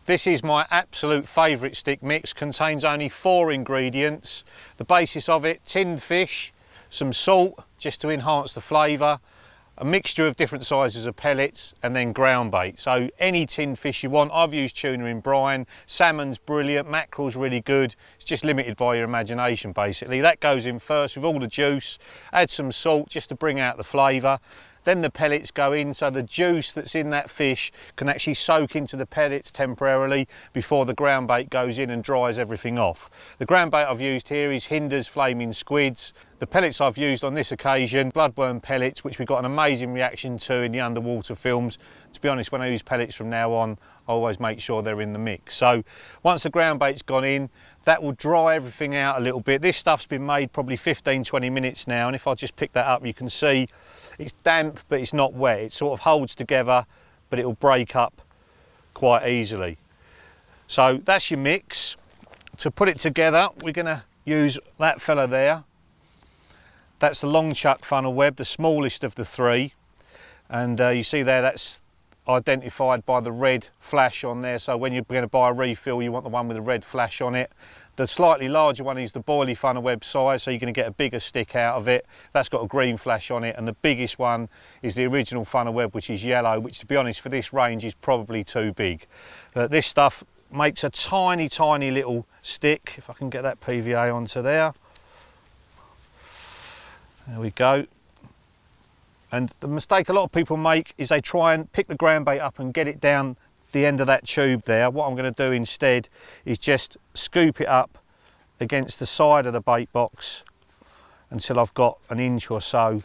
This is my absolute favourite stick mix, contains only 4 ingredients. The basis of it: tinned fish, some salt just to enhance the flavour, a mixture of different sizes of pellets, and then ground bait. So any tinned fish you want. I've used tuna in brine, salmon's brilliant, mackerel's really good. It's just limited by your imagination basically. That goes in first with all the juice, add some salt just to bring out the flavour. Then the pellets go in, so the juice that's in that fish can actually soak into the pellets temporarily before the ground bait goes in and dries everything off. The ground bait I've used here is Hinder's Flaming Squids. The pellets I've used on this occasion, bloodworm pellets, which we got an amazing reaction to in the underwater films. To be honest, when I use pellets from now on, I always make sure they're in the mix. So once the ground bait's gone in, that will dry everything out a little bit. This stuff's been made probably 15-20 minutes now, and if I just pick that up, you can see it's damp, but it's not wet. It sort of holds together, but it'll break up quite easily. So that's your mix. To put it together, we're gonna use that fella there. That's the long chuck funnel web, the smallest of the 3. And you see there, that's identified by the red flash on there. So when you're gonna buy a refill, you want the one with the red flash on it. The slightly larger one is the boilie funnel web size, so you're going to get a bigger stick out of it. That's got a green flash on it, and the biggest one is the original funnel web, which is yellow, which to be honest for this range is probably too big. This stuff makes a tiny, tiny little stick. If I can get that PVA onto there. There we go. And the mistake a lot of people make is they try and pick the ground bait up and get it down the end of that tube there. What I'm going to do instead is just scoop it up against the side of the bait box until I've got an inch or so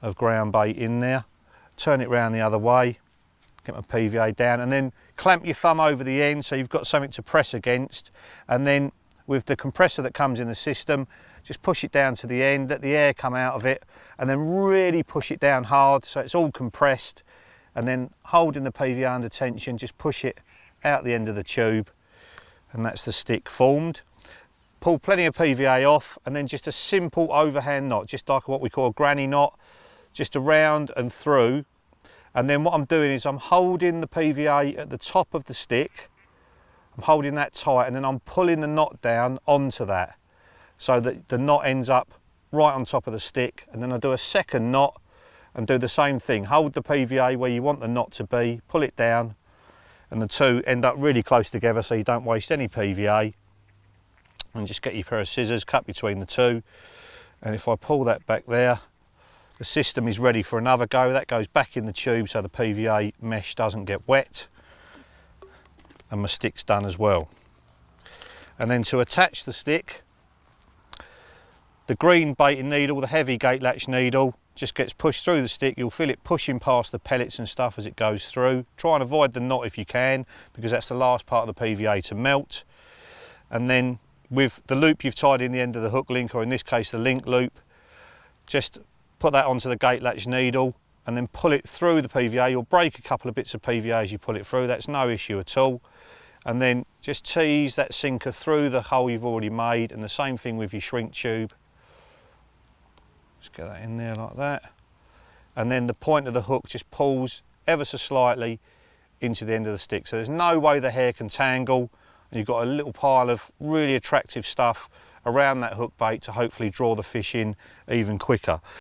of ground bait in there. Turn it round the other way, get my PVA down, and then clamp your thumb over the end so you've got something to press against. And then with the compressor that comes in the system, just push it down to the end, let the air come out of it, and then really push it down hard so it's all compressed. And then holding the PVA under tension, just push it out the end of the tube, and that's the stick formed. Pull plenty of PVA off, and then just a simple overhand knot, just like what we call a granny knot, just around and through. And then what I'm doing is I'm holding the PVA at the top of the stick, I'm holding that tight, and then I'm pulling the knot down onto that, so that the knot ends up right on top of the stick. And then I do a second knot, and do the same thing. Hold the PVA where you want the knot to be, pull it down, and the two end up really close together so you don't waste any PVA. And just get your pair of scissors, cut between the two. And if I pull that back there, the system is ready for another go. That goes back in the tube so the PVA mesh doesn't get wet. And my stick's done as well. And then to attach the stick, the green baiting needle, the heavy gate latch needle, just gets pushed through the stick. You'll feel it pushing past the pellets and stuff as it goes through. Try and avoid the knot if you can, because that's the last part of the PVA to melt. And then with the loop you've tied in the end of the hook link, or in this case the link loop, just put that onto the gate latch needle and then pull it through the PVA. You'll break a couple of bits of PVA as you pull it through, that's no issue at all. And then just tease that sinker through the hole you've already made, and the same thing with your shrink tube. Just get that in there like that. And then the point of the hook just pulls ever so slightly into the end of the stick. So there's no way the hair can tangle, and you've got a little pile of really attractive stuff around that hook bait to hopefully draw the fish in even quicker.